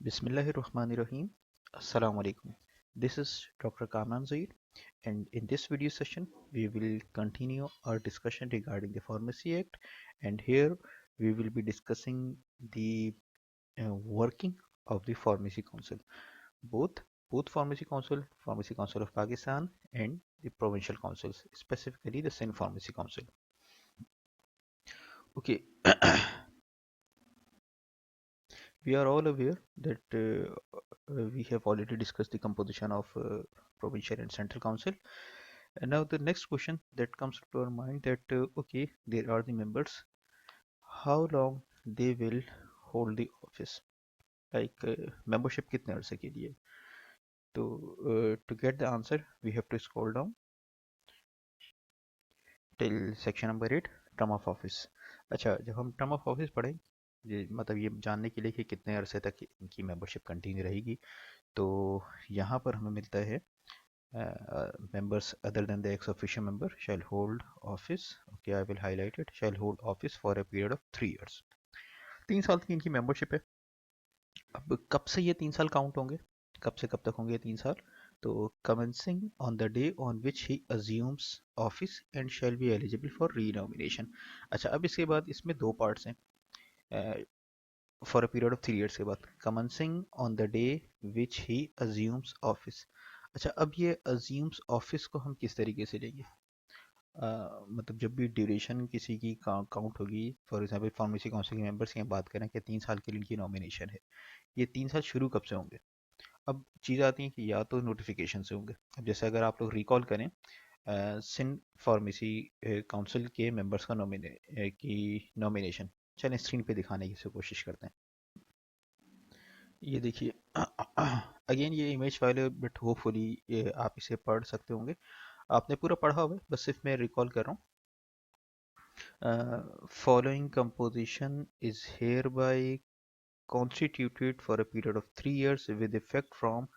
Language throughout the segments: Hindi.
Bismillahirrahmanirrahim. Assalamu alaikum. This is Dr. Kamran Zaid, and in this video session, we will continue our discussion regarding the Pharmacy Act. And here we will be discussing the working of the Pharmacy Council, both Pharmacy Council of Pakistan, and the provincial councils, specifically the Sindh Pharmacy Council. Okay, we are all aware that we have already discussed the composition of provincial and central council. And now the next question that comes to our mind that okay, there are the members. How long they will hold the office? Like membership कितने अर्से के लिए? तो to get the answer, we have to scroll down till section number 8, term of office. अच्छा, जब हम term of office पढ़ें, ये मतलब ये जानने के लिए कि कितने अरसे तक इनकी मेंबरशिप कंटिन्यू रहेगी, तो यहाँ पर हमें मिलता है members other than the ex-officio member shall hold office. Okay, I will highlight it. Shall hold office for a period of 3 years. 3 साल की इनकी मेंबरशिप है. अब कब से ये 3 साल काउंट होंगे, कब से कब तक होंगे ये 3 साल? तो commencing on the day on which he assumes office and shall be eligible for renomination. अच्छा, अब इसके बाद इसमें दो पार्ट्स हैं. For a period of 3 years के बाद commencing on the day which he assumes office. अच्छा, अब ये assumes office को हम किस तरीके से लेंगे? मतलब जब भी ड्यूरेशन किसी की काउंट होगी, फॉर एग्जांपल फार्मेसी काउंसिल के मेंबर्स की बात करें कि 3 साल के लिए इनकी नॉमिनेशन है, ये 3 साल शुरू कब से होंगे? अब चीज़ आती है कि या तो नोटिफिकेशन से होंगे. अब जैसे अगर आप लोग रिकॉल करें सिंध फार्मेसी काउंसिल के मेंबर्स का नॉमिनेशन, चलें स्क्रीन पे दिखाने की कोशिश करते हैं. ये देखिए, अगेन ये इमेज फाइल है, बट होपफुली आप इसे पढ़ सकते होंगे. आपने पूरा पढ़ा हुआ है, बस सिर्फ मैं रिकॉल कर रहा हूँ. Following composition is hereby constituted for a period of 3 years with effect from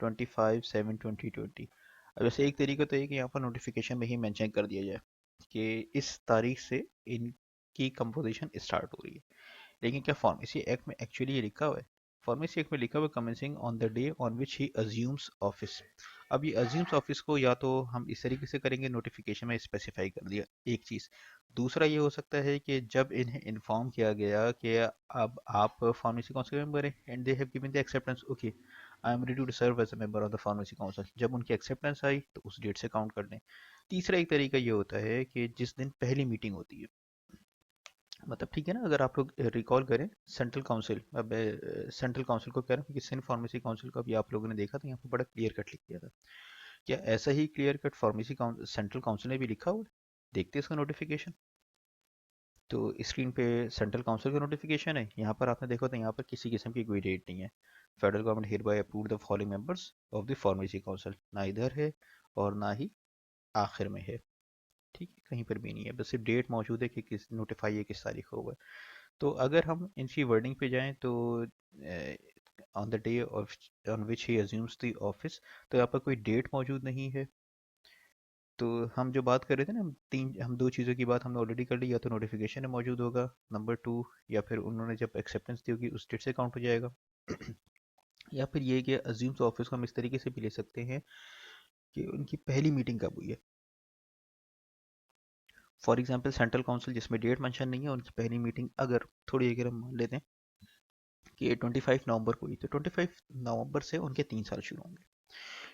25/7/2020. अब वैसे एक तरीका तो है कि यहाँ पर नोटिफिकेशन में ही मेंशन कर दिया जाए कि इस तारीख से इनकी कंपोजिशन स्टार्ट हो रही है. लेकिन क्या फार्मेसी एक्ट में एक्चुअली ये लिखा हुआ है? फार्मेसी एक्ट में लिखा हुआ है commencing on the day on which he assumes office. अब ये अज्यूम्स ऑफिस को या तो हम इस तरीके से करेंगे, नोटिफिकेशन में स्पेसिफाई कर दिया, एक चीज़. दूसरा ये हो सकता है कि जब इन्हें इन्फॉर्म किया गया कि अब आप फार्मेसी काउंसिल मेंबर हैं and they have given the acceptance, okay I am ready to serve as a member of the pharmacy council, जब उनकी एक्सेप्टेंस आई तो उस डेट से काउंट कर लें. तीसरा एक तरीका ये होता है कि जिस दिन पहली मीटिंग होती है, मतलब ठीक है ना, अगर आप लोग रिकॉल करें सेंट्रल काउंसिल, अब सेंट्रल काउंसिल को कह रहा हूँ क्योंकि सिंध फार्मेसी काउंसिल का भी आप लोगों ने देखा था, यहाँ पे बड़ा क्लियर कट लिख दिया था. क्या ऐसा ही clear cut pharmacy central council ने भी लिखा हुआ है? देखते हैं इसका नोटिफिकेशन. तो स्क्रीन पे सेंट्रल काउंसिल का नोटिफिकेशन है, यहाँ पर आपने देखा तो यहाँ पर किसी किस्म की कोई डेट नहीं है. Federal government here bye approve the following members of the pharmacy council, ना इधर है और ना ही आखिर में है. ठीक है, कहीं पर भी नहीं है, बस सिर्फ डेट मौजूद है कि किस नोटिफाई है, किस तारीख को हुआ. तो अगर हम इनकी वर्डिंग पे जाएं तो on the day of on which he assumes the office, तो यहाँ पर कोई डेट मौजूद नहीं है. तो हम जो बात कर रहे थे ना, हम दो चीज़ों की बात हमने ऑलरेडी कर ली, या तो नोटिफिकेशन में मौजूद होगा, नंबर टू, या फिर उन्होंने जब एक्सेप्टेंस दी होगी उस डेट से काउंट हो जाएगा. या फिर ये कि अज्यूम्स ऑफिस को हम इस तरीके से भी ले सकते हैं कि उनकी पहली मीटिंग कब हुई है. फॉर एग्जाम्पल सेंट्रल काउंसिल जिसमें डेट मेंशन नहीं है, उनकी पहली मीटिंग अगर थोड़ी अगर हम मान लेते हैं कि 25 नवंबर को हुई, तो 25 नवंबर से उनके 3 साल शुरू होंगे.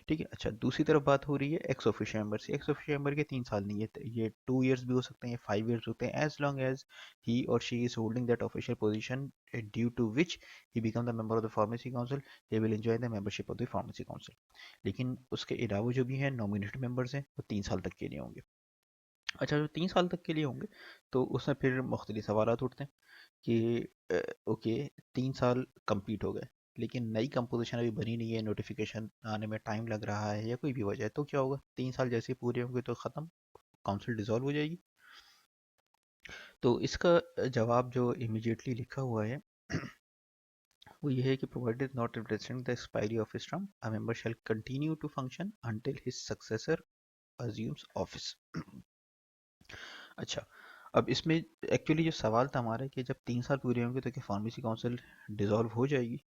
ठीक है. अच्छा, दूसरी तरफ बात हो रही है एक्स ऑफिशियो मेंबर से. एक्स ऑफिशियो मेंबर के 3 साल नहीं है, ये 2 years भी हो सकते हैं, 5 years होते हैं, एज लॉन्ग एज ही और she is holding that official position due to which he become the member of the pharmacy council, they will enjoy the membership of the pharmacy council. लेकिन उसके अलावा जो भी हैं नॉमिनेटेड मेंबर्स हैं, वो 3 साल तक के लिए होंगे. अच्छा, जो 3 साल तक के लिए होंगे, तो उसमें फिर मुख्तलिफ सवाल उठते हैं कि ओके, 3 साल कंप्लीट हो गए, लेकिन नई कंपोजिशन अभी बनी नहीं है, नोटिफिकेशन आने में टाइम लग रहा है या कोई भी वजह है, तो क्या होगा? 3 साल जैसे ही पूरे होंगे तो ख़त्म, काउंसिल डिसॉल्व हो जाएगी. तो इसका जवाब जो इमिजिएटली लिखा हुआ है वो ये है कि provided not represent the expiry of his term, a member shall continue to function until his successor assumes office. अच्छा, अब इसमें एक्चुअली जो सवाल था हमारा कि जब 3 साल पूरे होंगे तो क्या फार्मेसी काउंसिल डिसॉल्व हो जाएगी?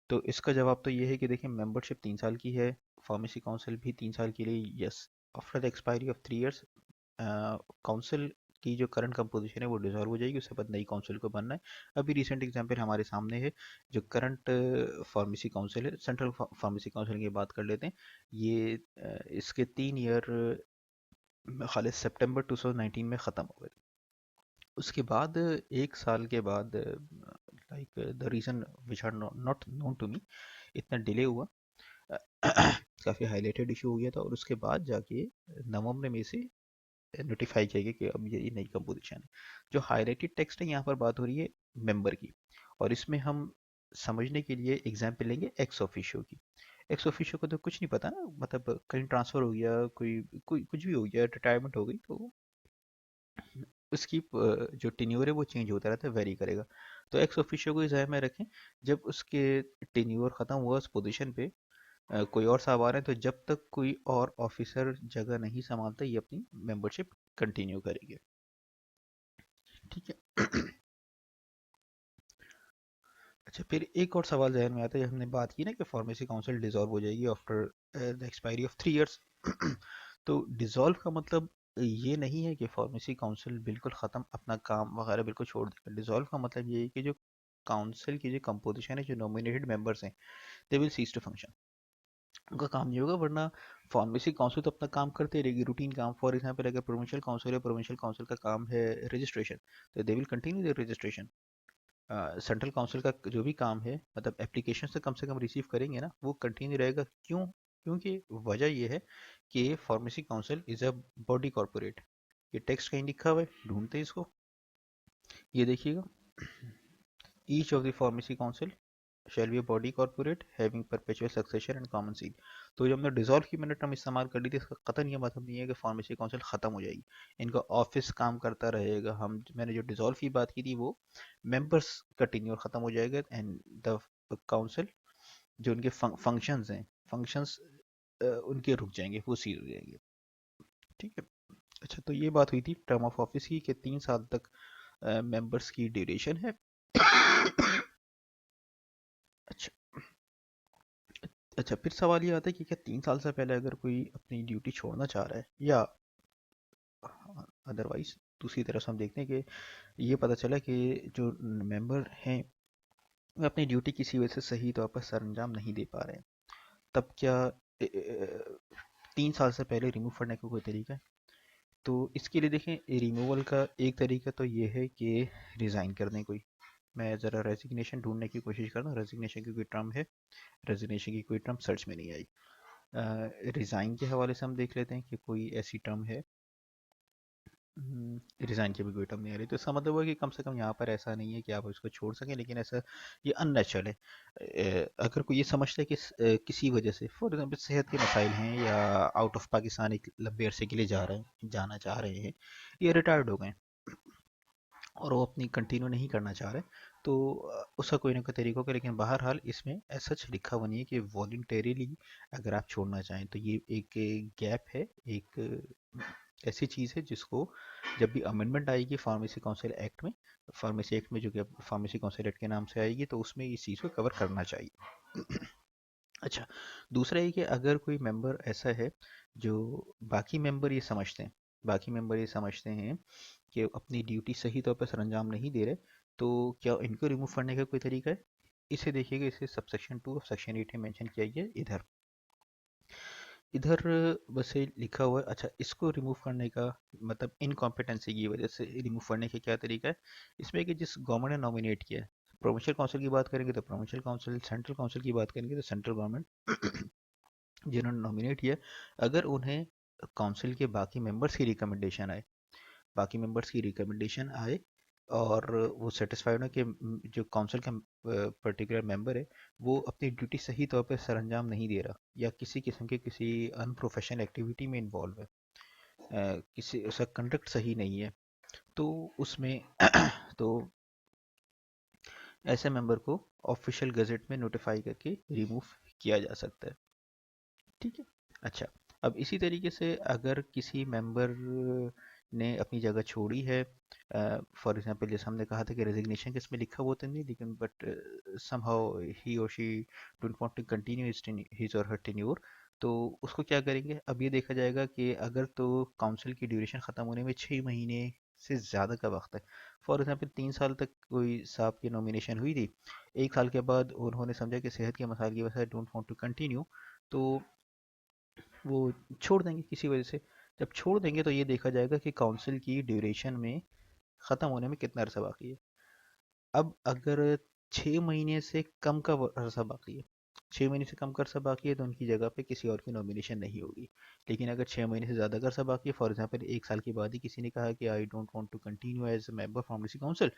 तो इसका जवाब तो ये है कि देखिए मेंबरशिप 3 साल की है, फार्मेसी काउंसिल भी 3 साल के लिए, yes. After the expiry of 3 years council की जो करंट कंपोजिशन है वो डिसॉल्व हो जाएगी, उसके बाद नई काउंसिल को बनना है। अभी रिसेंट एग्जांपल हमारे सामने है, जो करंट फार्मेसी काउंसिल है, सेंट्रल फार्मेसी काउंसिल की बात कर लेते हैं। ये इसके 3 ईयर खाली सितंबर 2019 में ख़त्म हो गए। उसके बाद 1 साल के बाद, like the reason which are not known to me, इतना डिले हुआ, काफ़ी हाईलाइटेड इशू हो गया था, और उसके बाद जाके नवंबर में से नोटिफाई किया गया कि अब ये नई कंपोजिशन है। जो हाईलाइटेड टेक्स्ट है, यहाँ पर बात हो रही है मेंबर की, और इसमें हम समझने के लिए एग्जाम्पल लेंगे एक्स ऑफिशियो की। एक्स ऑफिशियो को तो कुछ नहीं पता ना, मतलब कहीं ट्रांसफ़र हो गया, कोई कोई कुछ भी हो गया, रिटायरमेंट हो गई, तो उसकी जो टेन्योर है वो चेंज होता रहता है, वेरी करेगा। तो एक्स ऑफिशियो को इस ध्यान में रखें, जब उसके टेन्योर ख़त्म हुआ उस पोजीशन पे, कोई और साहब आ रहे हैं, तो जब तक कोई और ऑफिसर जगह नहीं संभालता, ये अपनी मेंबरशिप कंटिन्यू करेंगे। ठीक है। अच्छा, फिर एक और सवाल जहन में आता है, हमने बात की ना कि फार्मेसी काउंसिल डिसॉल्व हो जाएगी after the expiry of 3 years. तो डिसॉल्व का मतलब ये नहीं है कि फार्मेसी काउंसिल बिल्कुल ख़त्म, अपना काम वगैरह बिल्कुल छोड़ देगा। डिसॉल्व का मतलब ये है कि जो काउंसिल की जो कंपोजिशन है, जो नॉमिनेटेड मेंबर्स हैं, they will cease to function, उनका काम नहीं होगा। वरना फार्मेसी काउंसिल तो अपना काम करते रहेगी, रूटीन काम। फॉर एग्जांपल अगर प्रोविंशियल काउंसिल है, प्रोविंशियल काउंसिल का काम है रजिस्ट्रेशन, तो they will continue their registration. Central council का जो भी काम है, मतलब एप्लीकेशन से कम रिसीव करेंगे ना, वो कंटिन्यू रहेगा। क्यों? क्योंकि वजह ये है कि pharmacy council is a body corporate. ये टेक्स्ट कहीं लिखा हुआ है, ढूंढते हैं इसको, ये देखिएगा, each of the pharmacy council shall be a body corporate having perpetual succession and common seal। तो जब हमने डिसॉल्व की मैंने टर्म इस्तेमाल कर ली थी, इसका कतई ये मतलब नहीं है कि फार्मेसी काउंसिल खत्म हो जाएगी, इनका ऑफिस काम करता रहेगा। हम मैंने जो डिसॉल्व की बात की थी, वो मेंबर्स का टेन्योर खत्म हो जाएगा, एंड द काउंसिल जो उनके फंक्शंस हैं, फंक्शंस उनके रुक जाएंगे, वो सील हो जाएंगे। ठीक है। अच्छा, तो ये बात हुई थी टर्म ऑफ ऑफिस की, कि 3 साल तक मेंबर्स की ड्यूरेशन है। अच्छा। अच्छा, फिर सवाल ये आता है कि क्या 3 साल से पहले अगर कोई अपनी ड्यूटी छोड़ना चाह रहा है, या अदरवाइज दूसरी तरफ से हम देखते हैं कि ये पता चला कि जो मेंबर हैं वे अपनी ड्यूटी किसी वजह से सही तौर पर सर अंजाम नहीं दे पा रहे हैं, तब क्या 3 साल से पहले रिमूव करने का कोई तरीका है? तो इसके लिए देखें, रिमूवल का एक तरीका तो ये है कि रिज़ाइन कर दें कोई। मैं ज़रा रेजिग्नेशन ढूंढने की कोशिश कर रहा हूँ, रेजिग्नेशन की कोई टर्म है, रेजिग्नेशन की कोई टर्म सर्च में नहीं आई। रिज़ाइन के हवाले से हम देख लेते हैं कि कोई ऐसी टर्म है। रिज़ाइन की भी कोई टर्म नहीं आ रही, तो इसका मतलब हुआ कि कम से कम यहाँ पर ऐसा नहीं है कि आप इसको छोड़ सकें, लेकिन ऐसा ये अननेचुरल है। अगर कोई ये समझता है कि किसी वजह से, फॉर एग्जांपल सेहत के मसाइल हैं, या आउट ऑफ पाकिस्तान एक लंबे अरसे के लिए जाना चाह रहे हैं, या रिटायर्ड हो गए और वो अपनी कंटिन्यू नहीं करना चाह रहे, तो उसका कोई ना कोई तरीका होगा। लेकिन बहरहाल इसमें ऐसा लिखा हुआ नहीं है कि वॉलंटरीली अगर आप छोड़ना चाहें, तो ये एक गैप है, एक ऐसी चीज़ है जिसको जब भी अमेंडमेंट आएगी फार्मेसी काउंसिल एक्ट में, फार्मेसी एक्ट में जो कि फार्मेसी काउंसिल एक्ट के नाम से आएगी, तो उसमें इस चीज़ को कवर करना चाहिए। अच्छा, दूसरा ये कि अगर कोई मेंबर ऐसा है जो, बाकी मेंबर ये समझते हैं, बाकी मेंबर ये समझते हैं कि अपनी ड्यूटी सही तौर पर सरअंजाम नहीं दे रहे, तो क्या इनको रिमूव करने का कोई तरीका है? इसे देखिएगा, इसे सबसेक्शन 2 ऑफ सेक्शन 8 में मेंशन किया गया है इधर। इधर बस ये लिखा हुआ है। अच्छा, इसको रिमूव करने का मतलब इनकॉम्पिटेंसी की वजह से रिमूव करने का क्या तरीका है? इसमें कि जिस गवर्नमेंट ने नॉमिनेट किया है, प्रोविंशियल काउंसिल की बात करेंगे तो प्रोविंशियल काउंसिल, सेंट्रल काउंसिल की बात करेंगे तो सेंट्रल गवर्नमेंट, जिन्होंने नॉमिनेट किया, अगर उन्हें काउंसिल के बाकी मेंबर्स की रिकमेंडेशन आए, बाकी मेंबर्स की रिकमेंडेशन आए, और वो सेटिस्फाइड हो कि जो काउंसिल का पर्टिकुलर मेंबर है वो अपनी ड्यूटी सही तौर पर सरअंजाम नहीं दे रहा, या किसी किस्म के किसी अनप्रोफेशनल एक्टिविटी में इन्वॉल्व है, किसी उसका कंडक्ट सही नहीं है, तो उसमें तो ऐसे मेंबर को ऑफिशियल गजट में नोटिफाई करके रिमूव किया जा सकता है। ठीक है। अच्छा, अब इसी तरीके से अगर किसी मेंबर ने अपनी जगह छोड़ी है। फॉर एग्जांपल जैसे हमने कहा था कि रेजिग्नेशन किस में लिखा हुआ तो नहीं, लेकिन बट समहाउ ही और she don't want to continue his और हर टेन्योर, तो उसको क्या करेंगे। अब ये देखा जाएगा कि अगर तो काउंसिल की ड्यूरेशन ख़त्म होने में 6 महीने से ज़्यादा का वक्त है। फॉर एग्जांपल 3 साल तक कोई साहब की नॉमिनेशन हुई थी, 1 साल के बाद उन्होंने समझा कि सेहत के मसाइल की वजह से डोंट वांट टू कंटिन्यू, तो वो छोड़ देंगे किसी वजह से। जब छोड़ देंगे तो ये देखा जाएगा कि काउंसिल की ड्यूरेशन में ख़त्म होने में कितना अरसा बाकी है। अब अगर 6 महीने से कम का अरसा बाकी है, 6 महीने से कम का अरसा बाकी है, तो उनकी जगह पे किसी और की नॉमिनेशन नहीं होगी। लेकिन अगर 6 महीने से ज़्यादा का अरसा बाकी है, फॉर एग्जांपल 1 साल के बाद ही किसी ने कहा कि I don't want to continue as a member pharmacy council,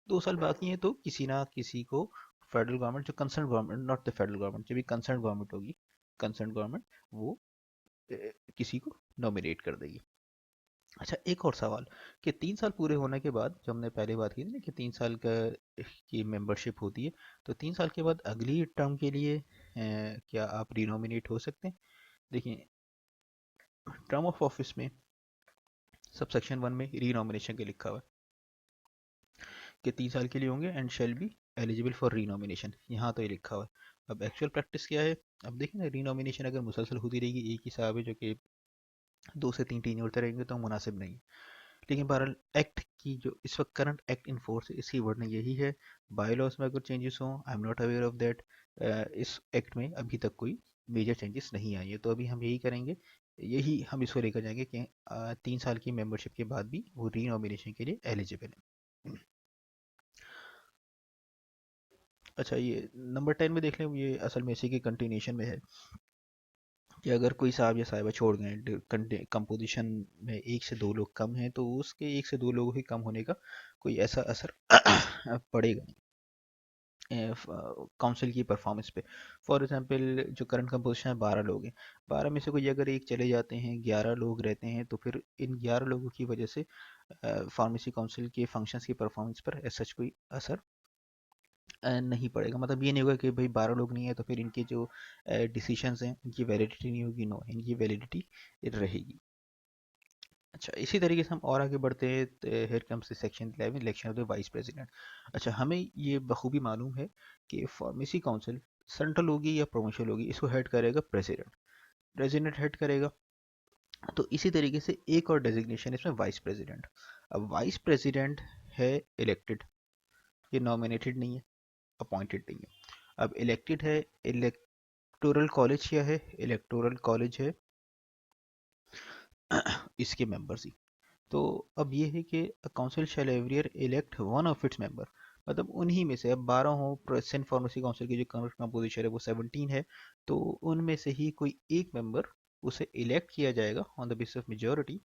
2 साल बाकी हैं, तो किसी ना किसी को फेडरल गवर्नमेंट, जो concern government, not the federal government, जो भी कंसर्न गवर्नमेंट होगी, कंसर्न गवर्नमेंट वो किसी को नॉमिनेट कर देगी। अच्छा, एक और सवाल कि 3 साल पूरे होने के बाद, जो हमने पहले बात की थी ना कि 3 साल का की मेंबरशिप होती है, तो 3 साल के बाद अगली टर्म के लिए क्या आप रिनोमिनेट हो सकते हैं। देखिए, टर्म ऑफ ऑफिस में सबसेक्शन 1 में रीनोमिनेशन के लिखा हुआ है कि 3 साल के लिए होंगे and shall be eligible for renomination, यहाँ तो ये लिखा हुआ है। अब एक्चुअल प्रैक्टिस क्या है, अब देखिए ना, रीनोमिनेशन अगर मुसलसल होती रहेगी, एक ही साहब है जो कि 2 से 3 टीन होते रहेंगे, तो मुनासिब नहीं है। लेकिन बहरहाल एक्ट की जो इस वक्त करंट एक्ट इन फोर्स है, इसकी वर्डन यही है। बाई लॉज में अगर चेंजेस हों, आई am not aware of that. इस एक्ट में अभी तक कोई मेजर चेंजेस नहीं आई है, तो अभी हम यही करेंगे, यही हम इसको लेकर जाएंगे कि 3 साल की मेंबरशिप के बाद भी वो री नॉमिनेशन के लिए एलिजिबल है। अच्छा, ये नंबर 10 में देख लें, ये असल में इसी की कंटिन्यूशन में है कि अगर कोई साहब या साहिबा छोड़ गए, कंपोजिशन में 1 से 2 लोग कम हैं, तो उसके 1 से 2 लोगों के कम होने का कोई ऐसा असर पड़ेगा काउंसिल की परफॉर्मेंस पे। फॉर एग्जांपल जो करंट कंपोजिशन है, 12 लोग हैं, 12 में से कोई अगर एक चले जाते हैं, 11 लोग रहते हैं, तो फिर इन 11 लोगों की वजह से फार्मेसी काउंसिल के फंक्शंस की परफॉर्मेंस पर सच कोई असर नहीं पड़ेगा। मतलब ये नहीं होगा कि भाई 12 लोग नहीं है तो फिर इनके जो डिसीशंस हैं इनकी वैलिडिटी नहीं होगी, नो, इनकी वैलिडिटी रहेगी। अच्छा, इसी तरीके से हम और आगे बढ़ते हैं। Here comes section 11, election of the vice president. अच्छा, हमें ये बखूबी मालूम है कि फार्मेसी काउंसिल सेंट्रल होगी या प्रोविंशियल होगी, इसको हेड करेगा प्रेसिडेंट, प्रेसिडेंट हेड करेगा। तो इसी तरीके से एक और डेजिग्नेशन इसमें वाइस प्रेसिडेंट। अब वाइस प्रेसिडेंट है इलेक्टेड, ये नॉमिनेटेड नहीं है, अपॉइंटेड नहीं है। अब इलेक्टेड है, इलेक्टोरल कॉलेज क्या है, इलेक्टोरल कॉलेज है इसके मेंबर्स ही। तो अब ये है कि council shall every year elect one of its member, मतलब उन्हीं में से, अब 12 हो, सेंट फार्मेसी काउंसिल की जो करंट कंपोजिशन है वो 17 है, तो उनमें से ही कोई एक मेंबर उसे इलेक्ट किया जाएगा on the basis of majority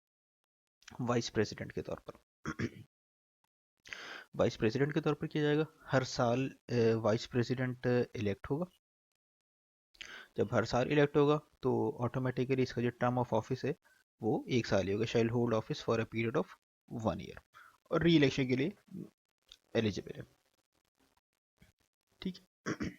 vice president के तौर पर। वाइस प्रेसिडेंट के तौर पर किया जाएगा, हर साल वाइस प्रेसिडेंट इलेक्ट होगा। जब हर साल इलेक्ट होगा तो ऑटोमेटिकली इसका जो टर्म ऑफ ऑफिस है वो 1 साल ही होगा, shall hold office for a period of 1 year, और री इलेक्शन के लिए एलिजिबल है। ठीक है।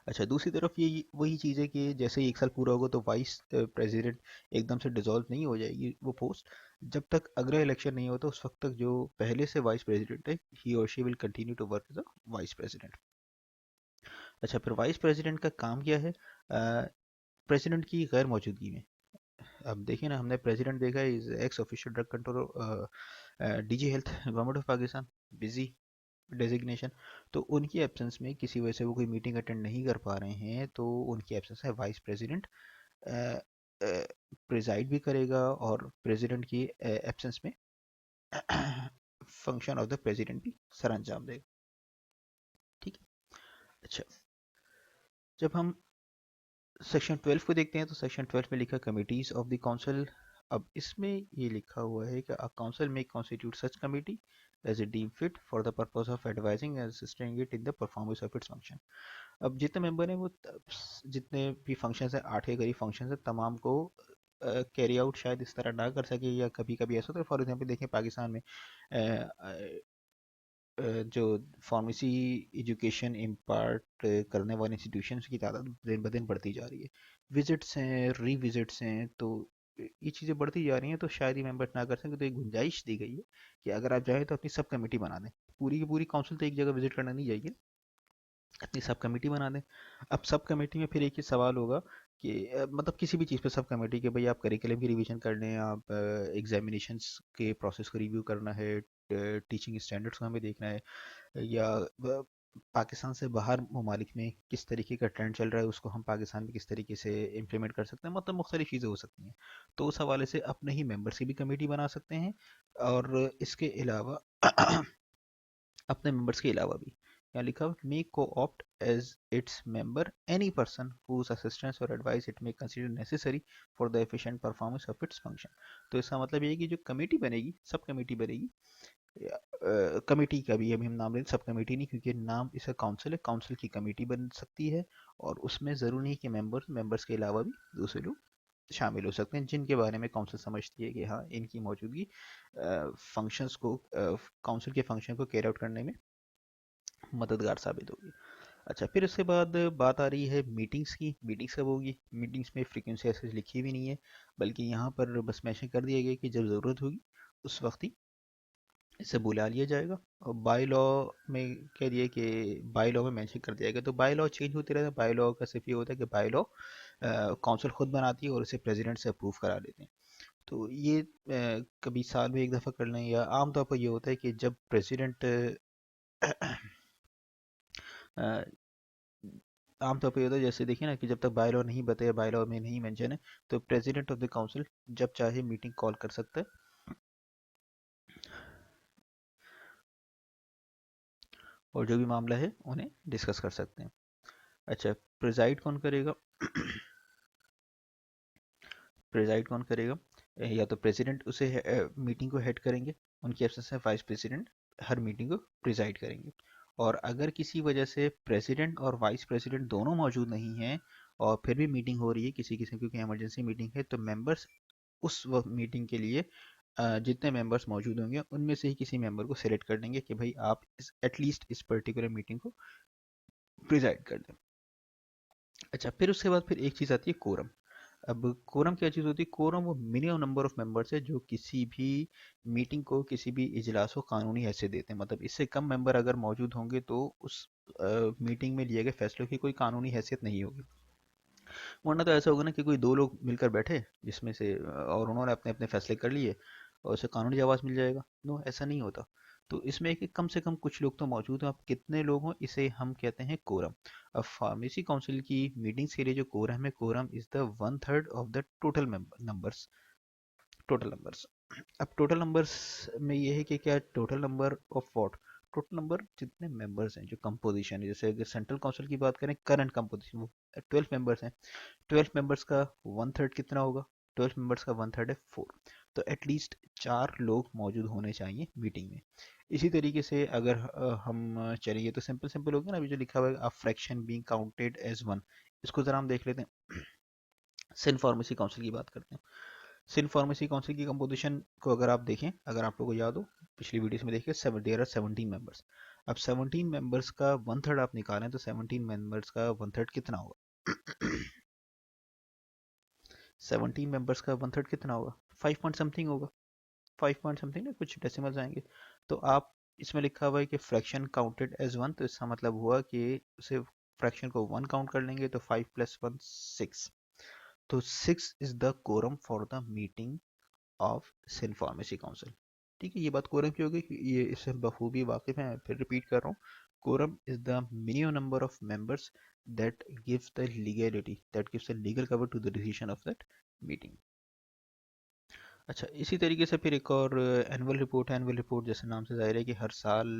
अच्छा, दूसरी तरफ ये वही चीज़ है कि जैसे ही 1 साल पूरा होगा तो वाइस प्रेसिडेंट एकदम से डिसॉल्व नहीं हो जाएगी वो पोस्ट। जब तक अगला इलेक्शन नहीं होता उस वक्त तक जो पहले से वाइस प्रेसिडेंट है, ही और she will continue to work as a vice president. अच्छा, फिर वाइस प्रेसिडेंट का काम क्या है प्रेसिडेंट की गैर मौजूदगी में। अब देखिए ना, हमने प्रेसिडेंट देखा है, is x official drug control, DG health, government of Pakistan, busy designation. तो उनकी एब्सेंस में किसी वजह से वो कोई मीटिंग अटेंड नहीं कर पा रहे हैं, तो उनकी एब्सेंस है वाइस प्रेसिडेंट प्रिजाइड भी करेगा और प्रेसिडेंट की एब्सेंस में फंक्शन ऑफ द प्रेसिडेंट भी सर अंजाम देगा। ठीक है। अच्छा, जब हम सेक्शन 12 को देखते हैं तो सेक्शन 12 में लिखा कमिटीज ऑफ द काउंसिल। अब इसमें ये लिखा हुआ है कि अ काउंसिल में constitute such committee as a deem fit for the purpose of advising and assisting it in the performance of its function. अब जितने मेंबर हैं वो जितने भी फंक्शंस हैं, 8 के करीब फंक्शंस हैं, तमाम को कैरी आउट शायद इस तरह ना कर सके, या कभी कभी ऐसा होता है। फॉर एग्जांपल देखें, पाकिस्तान में जो फार्मेसी एजुकेशन इम्पार्ट करने वाले इंस्टीट्यूशंस की तादाद दिन ब दिन बढ़ती जा रही है, विजिट्स हैं, रीविजिट्स हैं, तो ये चीज़ें बढ़ती जा रही हैं तो शायद ही मेंबर्स ना कर सकें, तो एक गुंजाइश दी गई है कि अगर आप चाहें तो अपनी सब कमेटी बना दें। पूरी की पूरी काउंसिल तो एक जगह विजिट करने नहीं जाएगी, अपनी सब कमेटी बना दें। अब सब कमेटी में फिर एक ही सवाल होगा कि मतलब किसी भी चीज़ पे सब कमेटी के भाई आप करिकुलम की रिवीजन कर लें, आप एग्जामिनेशंस के प्रोसेस को रिव्यू करना है, टीचिंग स्टैंडर्ड्स को हमें देखना है, या पाकिस्तान से बाहर ममालिक में किस तरीके का ट्रेंड चल रहा है उसको हम पाकिस्तान में किस तरीके से इम्प्लीमेंट कर सकते हैं, मतलब मुख्तलिफ चीज़ें हो सकती हैं। तो उस हवाले से अपने ही मेंबर्स की भी कमेटी बना सकते हैं, और इसके अलावा अपने मेंबर्स के अलावा भी यहाँ लिखा हुआ may co-opt as its member any person whose assistance or advice it may consider necessary for the efficient performance of its function. तो इसका मतलब ये है कि जो कमेटी बनेगी, सब कमेटी बनेगी, कमेटी का भी अभी हम नाम लें सब कमेटी नहीं, क्योंकि नाम इसका काउंसिल है, काउंसिल की कमेटी बन सकती है, और उसमें ज़रूरी नहीं कि मेंबर्स के अलावा भी दूसरे लोग शामिल हो सकते हैं जिनके बारे में काउंसिल समझती है कि हाँ इनकी मौजूदगी फंक्शंस को, काउंसिल के फंक्शन को कैरी आउट करने में मददगार साबित होगी। अच्छा, फिर उसके बाद बात आ रही है मीटिंग्स की। मीटिंग्स कब होगी? मीटिंग्स में फ्रीक्वेंसी ऐसे लिखी भी नहीं है, बल्कि यहाँ पर बस मैंशन कर दिया गया कि जब ज़रूरत होगी उस वक्त ही इसे बुला लिया जाएगा। और बाई लॉ में कह दिया कि बाई लॉ में मेंशन कर दिया गया, तो बाई लॉ चेंज होते रहते हैं। बाई लॉ का सिर्फ ये होता है कि बाई लॉ काउंसिल खुद बनाती है और इसे प्रेसिडेंट से अप्रूव करा देते हैं। तो ये कभी साल में एक दफ़ा कर लें, या आमतौर पर ये होता है कि जब प्रेसिडेंट आमतौर पर ये होता है, जैसे देखिए ना कि जब तक बाई लॉ नहीं बताया, बाई लॉ में नहीं मेंशन है, तो प्रेसिडेंट ऑफ द काउंसिल जब चाहे मीटिंग कॉल कर सकता है और जो भी मामला है उन्हें डिस्कस कर सकते हैं। अच्छा, प्रिजाइड कौन करेगा? प्रिजाइड कौन करेगा? या तो प्रेसिडेंट उसे मीटिंग को हेड करेंगे, उनकी एब्सेंस में वाइस प्रेसिडेंट हर मीटिंग को प्रिजाइड करेंगे। और अगर किसी वजह से प्रेसिडेंट और वाइस प्रेसिडेंट दोनों मौजूद नहीं हैं और फिर भी मीटिंग हो रही है किसी किस्म की, इमरजेंसी मीटिंग है, तो मेंबर्स उस वक्त मीटिंग के लिए जितने मेंबर्स मौजूद होंगे उनमें से ही किसी मेंबर को सिलेक्ट कर देंगे कि भाई आप एटलीस्ट इस पर्टिकुलर मीटिंग को प्रिजाइड कर दें। अच्छा, फिर उसके बाद फिर एक चीज़ आती है कोरम। अब कोरम क्या चीज़ होती है? कोरम वो मिनिमम नंबर ऑफ मेंबर्स है जो किसी भी मीटिंग को, किसी भी इजलास को कानूनी हैसियत देते हैं। मतलब इससे कम मेंबर अगर मौजूद होंगे तो उस मीटिंग में लिए गए फैसलों की कोई कानूनी हैसियत नहीं होगी। वरना तो ऐसा होगा ना कि कोई दो लोग मिलकर बैठे जिसमें से और उन्होंने अपने अपने फैसले कर लिए और उसे कानूनी जवाब मिल जाएगा। नो, ऐसा नहीं होता। तो इसमें एक कम से कम कुछ लोग तो मौजूद हैं। अब कितने लोग हों इसे हम कहते हैं कोरम। अब फार्मेसी काउंसिल की मीटिंग्स के लिए जो कोरम है, quorum is the 1/3 of the total numbers. Total numbers. अब टोटल नंबर्स में ये है कि क्या total number of what, total number जितने मेंबर्स हैं, जो कंपोजिशन है। जैसे अगर सेंट्रल काउंसिल की बात करें, करंट कंपोजिशन वो 12 मेंबर्स हैं। 12 मेंबर्स का 1/3 कितना होगा? 12 मेंबर्स का 1/3 है 4। तो एटलीस्ट 4 लोग मौजूद होने चाहिए मीटिंग में। इसी तरीके से अगर हम चलिए तो सिंपल सिंपल हो गया ना, अभी जो लिखा हुआ है a fraction being counted as one, इसको जरा हम देख लेते हैं। सिन फार्मेसी काउंसिल की बात करते हैं। सिन फार्मेसी काउंसिल की कंपोजिशन को अगर आप देखें, अगर आप लोगों को याद हो पिछली वीडियोस में देखिए, देयर आर 17 मेंबर्स। अब 17 मेंबर्स का 1/3 आप निकालें तो 17 मेंबर्स का 1/3 कितना होगा? 17 मेंबर्स का 1/3 कितना होगा? 5 पॉइंट समथिंग होगा। 5 पॉइंट समथिंग ना, कुछ डेसिमल्स आएंगे। तो आप इसमें लिखा हुआ है कि फ्रैक्शन काउंटेड एज वन, तो इसका मतलब हुआ कि उसे फ्रैक्शन को 1 काउंट कर लेंगे, तो 5 + 1 6। तो 6 is the quorum for the meeting of Sindh pharmacy council. ठीक है, ये बात कोरम की होगी, ये इससे बखूबी वाकिफ है। फिर रिपीट कर रहा हूँ, quorum is the minimum number of members that gives the legality, that gives the legal cover to the decision of that meeting। अच्छा, इसी तरीके से फिर एक और एनुअल रिपोर्ट है। एनुअल रिपोर्ट जैसे नाम से ज़ाहिर है कि हर साल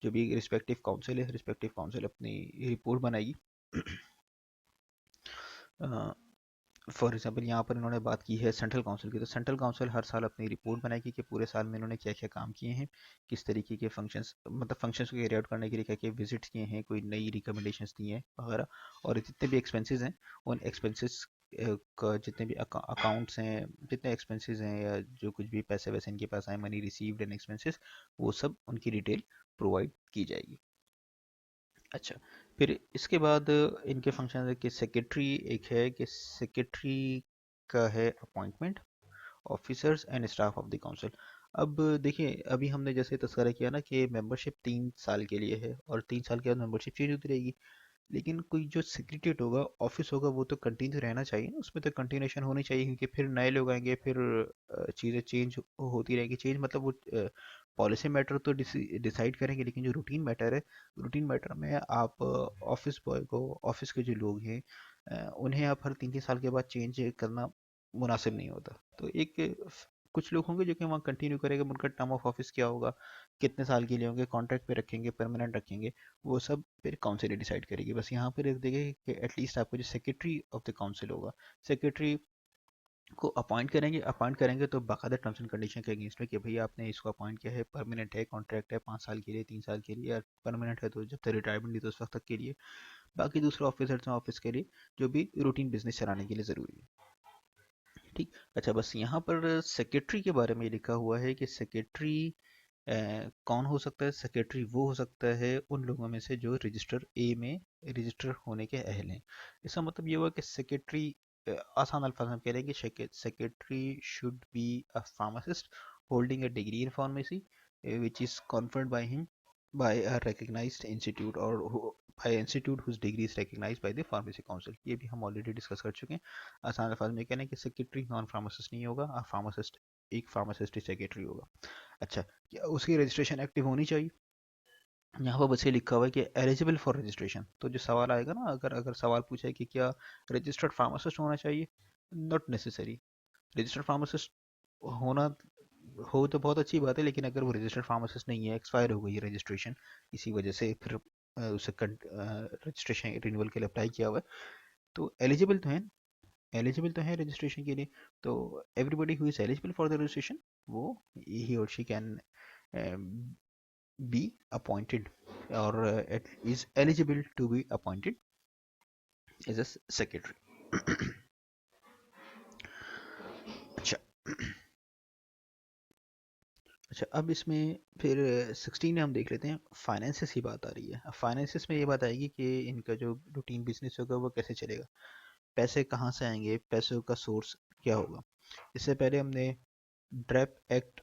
जो भी रिस्पेक्टिव काउंसिल है, रिस्पेक्टिव काउंसिल अपनी रिपोर्ट बनाएगी। फॉर एग्जांपल यहाँ पर इन्होंने बात की है सेंट्रल काउंसिल की, तो सेंट्रल काउंसिल हर साल अपनी रिपोर्ट बनाएगी कि पूरे साल में इन्होंने क्या क्या काम किए हैं, किस तरीके के फंक्शंस, मतलब फंक्शंस को कैरी आउट करने के लिए क्या क्या विजिट्स किए हैं, कोई नई रिकमेंडेशंस दी हैं वगैरह। और जितने भी एक्सपेंसेस हैं, उन एक्सपेंसेस का जितने भी अकाउंट्स हैं, जितने एक्सपेंसेस हैं या जो कुछ भी पैसे वैसे इनके पास आए, मनी रिसीव्ड एंड एक्सपेंसेस, वो सब उनकी डिटेल प्रोवाइड की जाएगी। अच्छा, फिर इसके बाद इनके फंक्शन है कि सेक्रेटरी एक है, कि सेक्रेटरी का है appointment officers and staff of the council. अब देखिए, अभी हमने जैसे तस्करा किया ना कि मेंबरशिप 3 साल के लिए है और 3 साल के बाद मेंबरशिप चेंज होती रहेगी। लेकिन कोई जो सेक्रेटरीट होगा, ऑफिस होगा, वो तो कंटिन्यू रहना चाहिए ना, उसमें तो कंटिन्यूएशन होनी चाहिए, क्योंकि फिर नए लोग आएंगे, फिर चीज़ें चेंज होती रहेंगी। चेंज मतलब वो पॉलिसी मैटर तो डिसाइड करेंगे, लेकिन जो रूटीन मैटर है, रूटीन मैटर में आप ऑफिस बॉय को, ऑफिस के जो लोग हैं, उन्हें आप हर 3 3 साल के बाद चेंज करना मुनासिब नहीं होता। तो कुछ लोग होंगे जो कि वहाँ कंटिन्यू करेंगे, उनका टर्म ऑफ ऑफिस क्या होगा, कितने साल के लिए होंगे, कॉन्ट्रैक्ट पे रखेंगे, परमानेंट रखेंगे, वो सब फिर काउंसिल ही डिसाइड करेगी। बस यहाँ पर एक देखिए कि एटलीस्ट आपको जो सेक्रेटरी ऑफ द काउंसिल होगा, सेक्रेटरी को अपॉइंट करेंगे तो बाकायदा टर्म्स एंड कंडीशन के अगेंस्ट में कि भैया आपने इसको अपॉइंट किया है, परमानेंट है, कॉन्ट्रैक्ट है 5 साल के लिए, 3 साल के लिए, या परमानेंट है तो जब तक रिटायरमेंट नहीं तो उस वक्त तक के लिए, बाकी दूसरे ऑफिसर्स हैं ऑफिस के लिए जो भी रूटीन बिजनेस चलाने के लिए ज़रूरी है। ठीक। अच्छा, बस यहाँ पर सेक्रेटरी के बारे में लिखा हुआ है कि सेक्रेटरी कौन हो सकता है। सेक्रेटरी वो हो सकता है उन लोगों में से जो रजिस्टर ए में रजिस्टर होने के अहल हैं। इसका मतलब ये हुआ कि सेक्रेटरी, आसान अल्फाज में कह रहे हैं कि secretary should be a pharmacist holding a degree in pharmacy which is conferred by him by a recognized institute or by an institute whose degree is recognized by the pharmacy council। ये भी हम ऑलरेडी डिस्कस कर चुके हैं। आसान अल्फाज में कहना है कि सेक्रेटरी नॉन फार्मासिस्ट नहीं होगा, फार्मासिस्ट एक फार्मासिस्ट ही सेक्रेटरी होगा। अच्छा, क्या उसकी रजिस्ट्रेशन एक्टिव होनी चाहिए? यहाँ पर बस ये लिखा हुआ है कि एलिजिबल फॉर रजिस्ट्रेशन। तो जो सवाल आएगा ना, अगर अगर सवाल पूछा है कि क्या रजिस्टर्ड फार्मासिस्ट होना चाहिए, नॉट नेसेसरी। रजिस्टर्ड फार्मासिस्ट होना हो तो बहुत अच्छी बात है, लेकिन अगर वो रजिस्टर्ड फार्मासिस्ट नहीं है, एक्सपायर हो गई है रजिस्ट्रेशन इसी वजह से, फिर उसे रजिस्ट्रेशन रिन्यूअल के लिए अप्लाई किया हुआ है, तो एलिजिबल तो है रजिस्ट्रेशन के लिए। तो everybody who is eligible for the registration, वो ही और she can be appointed or is eligible to be appointed as a secretary। अच्छा, अच्छा, अब इसमें फिर 16 में हम देख लेते हैं, फाइनेंसिस की बात आ रही है। अब फाइनेंसिस में ये बात आएगी कि इनका जो रूटीन बिजनेस होगा वो कैसे चलेगा, पैसे कहाँ से आएंगे, पैसों का सोर्स क्या होगा। इससे पहले हमने ड्रैप एक्ट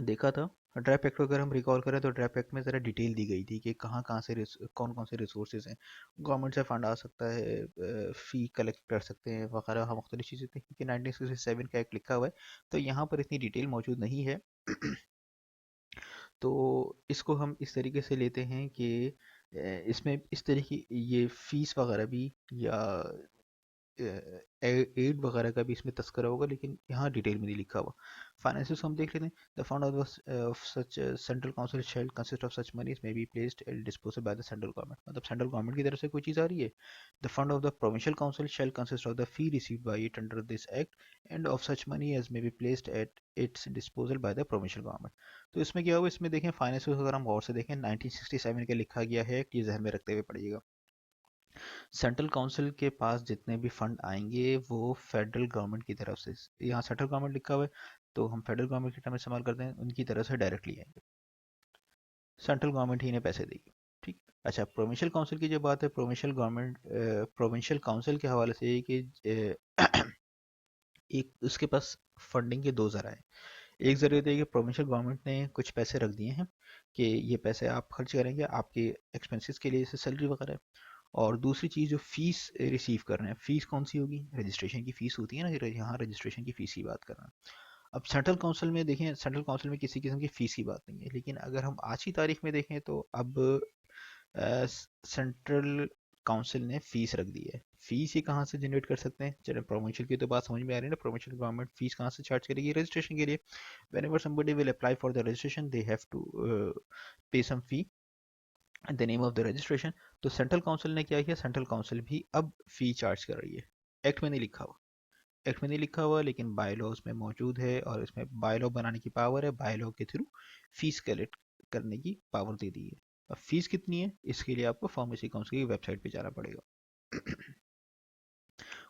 देखा था। ड्रैप एक्ट को अगर हम रिकॉल करें तो ड्रैप एक्ट में ज़रा डिटेल दी गई थी कि कहाँ कहाँ से कौन कौन से रिसोर्सेज हैं, गवर्नमेंट से फंड आ सकता है, फ़ी कलेक्ट कर सकते हैं वगैरह मुख्तलिफ चीज़ें थी, क्योंकि 1967 का एक्ट लिखा हुआ है, तो यहाँ पर इतनी डिटेल मौजूद नहीं है। तो इसको हम इस तरीके से लेते हैं कि इसमें इस तरह की ये फ़ीस वगैरह भी या एड वगैरह का भी इसमें तस्करा होगा, लेकिन यहाँ डिटेल में नहीं लिखा हुआ। फाइनेंसिस हम देख लेते हैं। The fund of such central council shall consist of such monies may be placed at disposal by the central government. मतलब सेंट्रल गवर्नमेंट की तरफ से कोई चीज़ आ रही है। The fund of the provincial council shall consist of the fee received by it under this act and of such money as may be placed at its disposal by the provincial government. तो इसमें क्या हुआ, इसमें देखें फाइनेंसिस अगर हम गौर से देखें 1967 का लिखा गया है, ये जहन में रखते हुए पढ़िएगा। सेंट्रल काउंसिल के पास जितने भी फंड आएंगे वो फेडरल गवर्नमेंट की तरफ से, यहाँ सेंट्रल गवर्नमेंट लिखा हुआ है तो हम फेडरल गवर्नमेंट के टर्म इस्तेमाल करते हैं, उनकी तरफ से डायरेक्टली आएंगे, सेंट्रल गवर्नमेंट ही इन्हें पैसे देगी। ठीक। अच्छा, प्रोविंशियल काउंसिल की जो बात है, प्रोविंशियल काउंसिल के हवाले से ये कि एक उसके पास फंडिंग के दो जरा है। एक जरिए है कि प्रोविंशियल गवर्नमेंट ने कुछ पैसे रख दिए हैं कि ये पैसे आप खर्च करेंगे आपके एक्सपेंसेस के लिए, जैसे सैलरी वगैरह। और दूसरी चीज़ जो फीस रिसीव कर रहे हैं, फीस कौन सी होगी, रजिस्ट्रेशन की फ़ीस होती है ना, यहाँ रजिस्ट्रेशन की फ़ीस की बात कर रहे हैं। अब सेंट्रल काउंसिल में देखें, सेंट्रल काउंसिल में किसी किस्म की फ़ीस की बात नहीं है, लेकिन अगर हम आज की तारीख में देखें तो अब सेंट्रल काउंसिल ने फ़ीस रख दी है। फ़ीस ये कहाँ से जनरेट कर सकते हैं, चलो प्रोविंशियल की तो बात समझ में आ रही है ना, प्रोविंशियल गवर्नमेंट फ़ीस कहाँ से चार्ज करेगी, रजिस्ट्रेशन के लिए। whenever somebody will apply for the registration they have to pay some fee the name of the registration. तो सेंट्रल काउंसिल ने क्या किया, सेंट्रल काउंसिल भी अब फी चार्ज कर रही है। एक्ट में नहीं लिखा हुआ, एक्ट में नहीं लिखा हुआ, लेकिन बाय लॉ उसमें मौजूद है और इसमें बाय लॉ बनाने की पावर है, बाय लॉ के थ्रू फीस कलेक्ट करने की पावर दे दी है। अब फीस कितनी है, इसके लिए आपको फार्मेसी काउंसिल की वेबसाइट पे जाना पड़ेगा।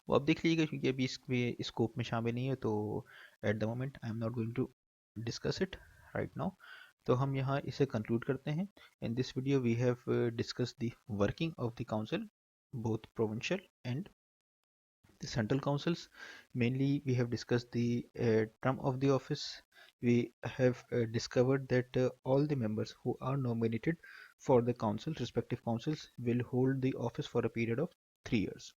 वो आप देख लीजिएगा, क्योंकि अभी इसमें स्कोप में शामिल नहीं है, तो at the moment I am not going to discuss it right now. तो हम यहाँ इसे कंक्लूड करते हैं। In this video we have discuss the working of the council both provincial and The central councils, mainly we have discussed the term of the office. We have discovered that all the members who are nominated for the council, respective councils, will hold the office for a period of 3 years.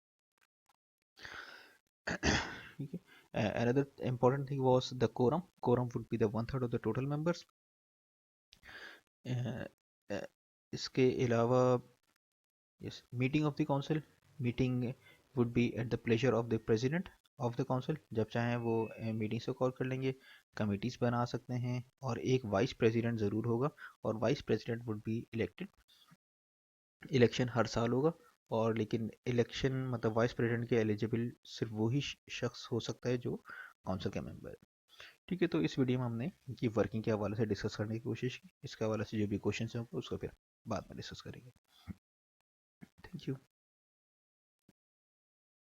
Okay. Another important thing was the quorum. Quorum would be the 1/3 of the total members. Uh, uh, इसके अलावा yes, meeting of the council. Meeting would be at the pleasure of the president of the council. जब चाहें वो मीटिंग से कॉल कर लेंगे, कमिटीज बना सकते हैं, और एक वाइस प्रेसिडेंट ज़रूर होगा, और vice president would be elected. Election हर साल होगा, और लेकिन इलेक्शन मतलब वाइस प्रेसिडेंट के एलिजिबल सिर्फ वही शख्स हो सकता है जो काउंसिल का मेंबर है. ठीक है, तो इस वीडियो में हमने इनकी वर्किंग के हवाले से डिस्कस करने की कोशिश की. इसके हवाले से जो भी क्वेश्चन होंगे उसको फिर बाद में डिस्कस करेंगे. Thank you.